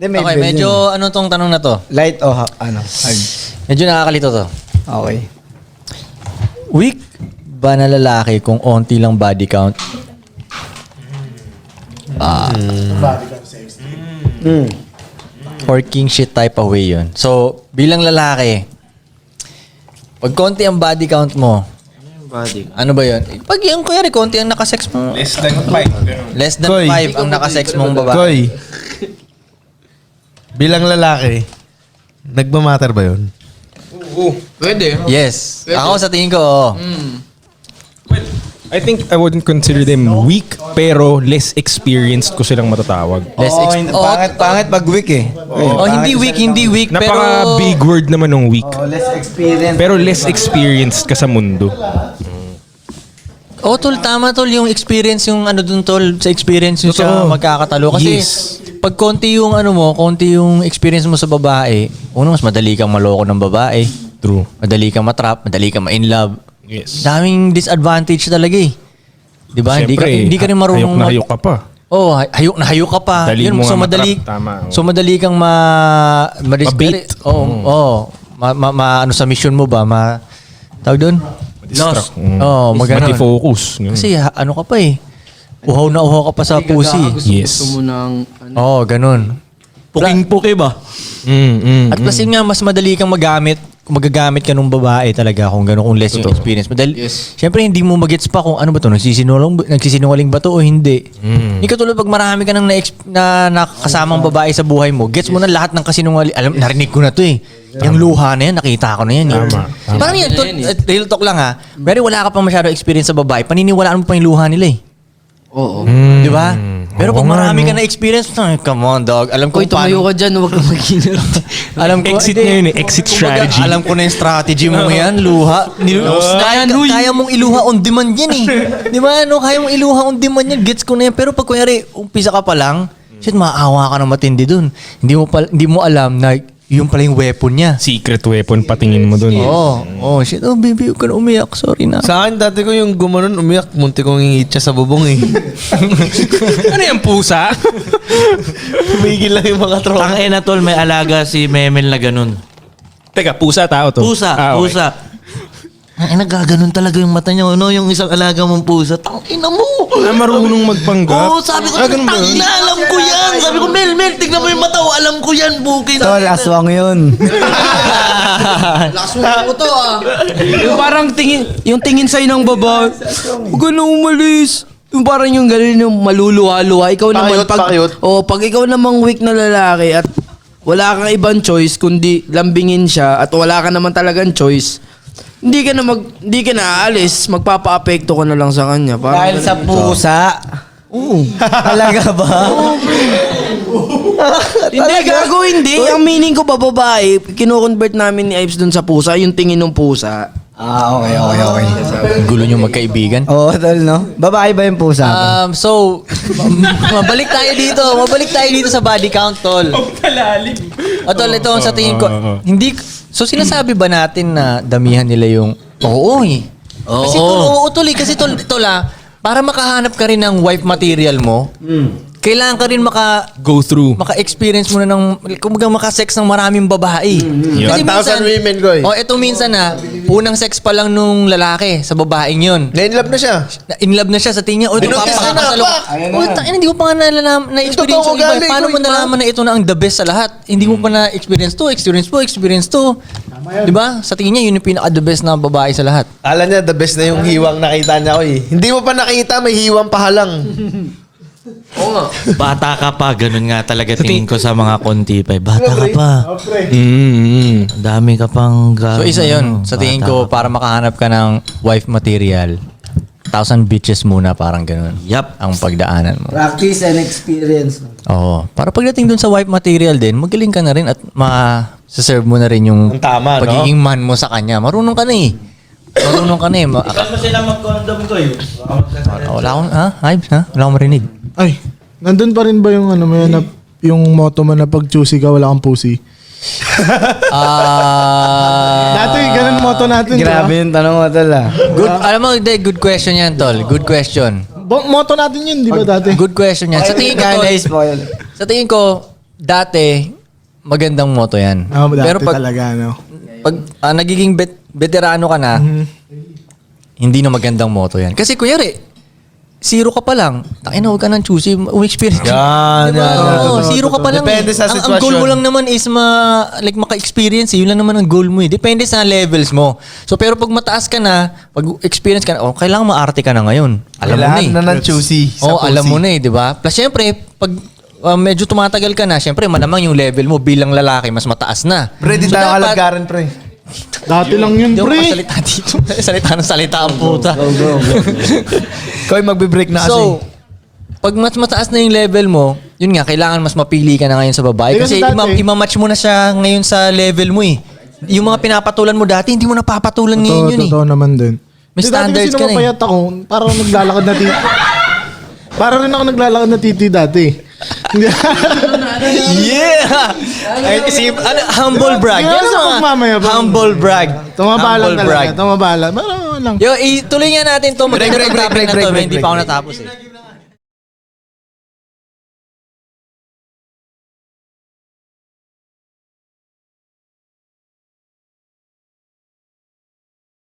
Okay, medyo ano tong tanong na to? Light o hard? Medyo nakakalito to. Okay. Weak ba na lalaki kung onti lang body count? Or king shit type of way yun. So, bilang lalaki, pag konti ang body count mo, ano ba yun? Pag yung kuya konti ang nakasex mo. Less than 5. Less than Koy. 5 ang nakasex mong babae. Koy, bilang lalaki, nagmamatter ba yun? Pwede. Yes. Ako sa tingin ko, oo. I think I wouldn't consider them weak, pero less experienced ko silang matatawag. Less Pangit pag weak eh. Oh, hindi weak, pero... Napaka-big word naman ng weak. Less experience. Pero less experienced ka sa mundo. Oh, tol, tama tol. Yung experience, yung ano dun tol, sa experience yung siya magkakatalo. Kasi pag konti yung ano mo, konti yung experience mo sa babae, mas madali kang maloko ng babae. True. Madali kang matrap, madali kang ma-in love. Yes. Daming disadvantage talaga eh. Di ba? Siyempre, Hindi ka rin marunong... hayok ka pa. Oh, hayok na hayok ka pa. Dali Yun, mo so nga madali, matrap, tama. so madali kang Mabait. ano sa mission mo ba? Tawag doon? Distract. Magano. Mati-focus. Kasi ano ka pa eh. Uhaw na uhaw ka pa sa pussy. Yes. Gusto mo ng... Ganun. Puking-puki ba? At plus yun nga, mas madali kang magagamit ka nung babae talaga kung gano'n, kung less yung experience. Madali, Siyempre, hindi mo magets pa kung ano ba to, nagsisinungaling ba to o hindi. Hindi katulad pag marami ka nang nakasamang babae sa buhay mo, gets mo na lahat ng kasinungaling. Narinig ko na to eh. Yung luha na yan, nakita ko na yan. Tama. Parang yan, real talk lang ha. Pero wala ka pa masyado experience sa babae, paniniwalaan mo pa yung luha nila eh. Oo. Di ba? Pero pag marami ka na experience, come on dog. Alam ko Koy, tumayo ka dyan, huwag ka mag-inal. Alam ko, Exit na yun eh. Exit strategy. Alam ko na yung strategy mo yan, luha. Kaya mong iluha on demand yan eh. Di ba? Kaya mong iluha on demand yan. Gets ko na yan. Pero pag kunyari, umpisa ka pa lang, shit, maawa ka na matindi dun. Hindi mo alam na yung pala yung weapon niya. Secret weapon patingin mo dun. Shit. Oh, baby, huwag ka na umiyak. Sorry na. Sa akin, dati ko yung gumanon, umiyak, munti kong hingit siya sa bubong eh. Ano yung pusa? Tumigil lang yung mga tropa. Tangina tol, may alaga si Memel na ganun. Teka, pusa tao to? Pusa, Okay. pusa. Ay, nagaganon talaga yung mata niya. No? Yung isang alaga mong pusa. Tangina mo! Marunong magpanggap. Oo, sabi ko, ganun ba yun? tangina, alam ko yan. Sabi ko, Mel, tignan mo yung mata. Alam ko yan, bukin. Tol, aswang yun. Lakas mo to ah. Yung parang yung tingin sa'yo ng baba, huwag ka na umalis. Yung parang yung gano'n yung maluluha-luha. Ikaw naman, pag ikaw namang weak na lalaki at wala kang ibang choice kundi lambingin siya at wala ka naman talagang choice, hindi ka na aalis, magpapa-apekto ka na lang sa kanya. Parang Dahil sa pusa. Oo. Talaga ba? Hindi, gago, hindi. Ang meaning ko pa babae, kino-convert namin ni Ives dun sa pusa, yung tingin ng pusa. Okay. Gulo nyo magkaibigan. Oo, tol, no? Babae ba yung pusa? So, mabalik tayo dito sa body count, tol. Tol, ito ang sa tingin ko. So, sinasabi ba natin na damihan nila yung... Oo eh. Kasi tol, kasi tol, para makahanap ka rin ng wife material mo, kailangan ka rin Go through. maka-experience mo na kumbaga maka-sex ng maraming babae. Kasi 1,000 women, Goy. Ito minsan unang sex pa lang nung lalaki sa babaeng yun. Na-inlove na siya. In love na siya sa tingin niya, ito Binugis na papakasalo. Hindi ko pa nga na-experience yung iba. Paano mo nalaman na ito na ang the best sa lahat? Hindi mo pa na-experience to, experience to. Di ba? Sa tingin niya, yun yung pinaka-the best na babae sa lahat. Alam niya, the best na yung hiwang nakita niya ko eh. Hindi mo pa nakita, may hiwang pahalang. Bata ka pa, ganun nga talaga tingin ko sa mga konti pa. Bata ka pa. Ang dami ka pang So isa yun. Sa tingin ko, para makahanap ka ng wife material, 1,000 bitches muna, parang ganun. Yup. Ang pagdaanan mo. Practice and experience. Oo. Para pagdating dun sa wife material din, magaling ka na rin at ma-serve mo na rin yung Ang tama, no? pagiging man mo sa kanya. Marunong ka na eh. Saan mo sila mag-condom ko yun? Wala akong, Hives, Wala akong marinig. Ay, nandun pa rin ba yung ano mo yan, yung motto mo na pag choosy ka, wala kang pussy? Dati, ganun motto natin. Grabe yung tanong mo, tol, Good, alam mo, good question yan, tol. Good question. Motto natin yun, di ba dati? Good question yan. Sa tingin ko, tol, sa tingin ko, dati, magandang moto yan. Dati Pero pag, talaga, no? pag nagiging veterano ka na, hindi na magandang moto yan. Kasi kunyari, zero ka pa lang. Takin na, huwag ka nang choosy. Experience ka. Yan, Diba? yan, yan. Oo, zero ka pa lang. Depende sa Ang goal mo sitwasyon. lang naman is maka-experience. Yun lang naman ang goal mo. Depende sa levels mo. So, pero pag mataas ka na, pag experience ka na, kailangan maarte ka na ngayon. Alam mo na eh. Kailangan na ng choosy. Oo, alam mo na eh, di ba? Plus, syempre, pag medyo tumatagal ka na, syempre, malamang yung level mo bilang lalaki, mas mataas na. Pre, di So, tayo dapat- kalagaran, pre. Dati lang yun, Hindi ako pre. masalita dito. Salita ng salita ang puta. Ikaw ay magbe-break na kasi. So, pag mas mataas na yung level mo, yun nga, kailangan mas mapili ka na ngayon sa babae. Eh, Kasi kasi dati- imamatch mo na siya ngayon sa level mo eh. Yung mga pinapatulan mo dati, hindi mo napapatulan ngayon yun eh. Totoo naman din. May Hindi, dati standards kasi ka na eh. napapayat ako, parang naglalakad na titi. Parang rin ako naglalakad na titi dati. Yeah! Ay, humble brag. Hindi, Yan ano ang mga mamaya ba? humble brag. Tumabala Humble talaga. brag. Tumabala. Parang lang. Yo, ituloy nga natin to. Maganda Break, tong topic break, na break, to. break, Hindi break. pa ako natapos eh.